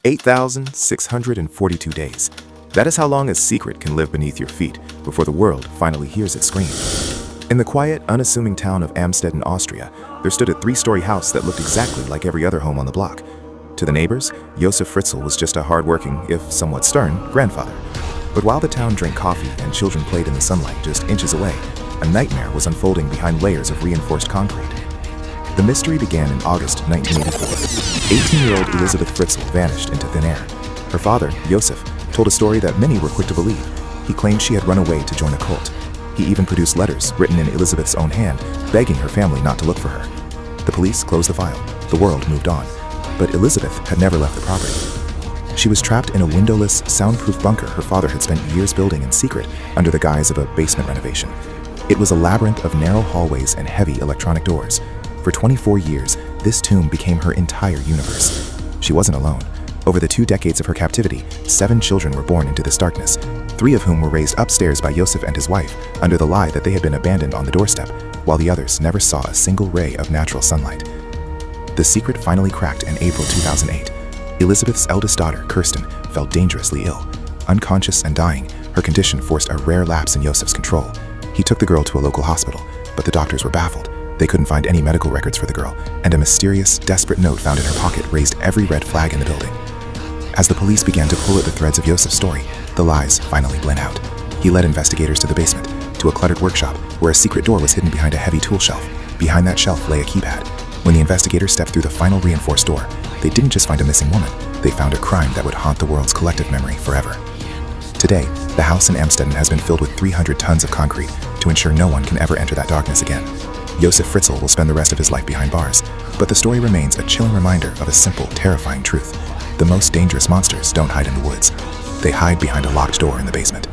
8,642 days. That is how long a secret can live beneath your feet before the world finally hears it scream. In the quiet, unassuming town of Amstetten, Austria, there stood a three-story house that looked exactly like every other home on the block. To the neighbors, Josef Fritzl was just a hard-working, if somewhat stern, grandfather. But while the town drank coffee and children played in the sunlight just inches away, a nightmare was unfolding behind layers of reinforced concrete. The mystery began in August 1984. 18-year-old Elisabeth Fritzl vanished into thin air. Her father, Josef, told a story that many were quick to believe. He claimed she had run away to join a cult. He even produced letters written in Elisabeth's own hand, begging her family not to look for her. The police closed the file. The world moved on. But Elisabeth had never left the property. She was trapped in a windowless, soundproof bunker her father had spent years building in secret under the guise of a basement renovation. It was a labyrinth of narrow hallways and heavy electronic doors. For 24 years, this tomb became her entire universe. She wasn't alone. Over the 2 decades of her captivity, 7 children were born into this darkness, 3 of whom were raised upstairs by Josef and his wife under the lie that they had been abandoned on the doorstep, while the others never saw a single ray of natural sunlight. The secret finally cracked in April 2008. Elisabeth's eldest daughter, Kirsten, fell dangerously ill. Unconscious and dying, her condition forced a rare lapse in Josef's control. He took the girl to a local hospital, but the doctors were baffled. They couldn't find any medical records for the girl, and a mysterious, desperate note found in her pocket raised every red flag in the building. As the police began to pull at the threads of Josef's story, the lies finally bled out. He led investigators to the basement, to a cluttered workshop where a secret door was hidden behind a heavy tool shelf. Behind that shelf lay a keypad. When the investigators stepped through the final reinforced door, they didn't just find a missing woman, they found a crime that would haunt the world's collective memory forever. Today, the house in Amstetten has been filled with 300 tons of concrete to ensure no one can ever enter that darkness again. Josef Fritzl will spend the rest of his life behind bars, but the story remains a chilling reminder of a simple, terrifying truth. The most dangerous monsters don't hide in the woods. They hide behind a locked door in the basement.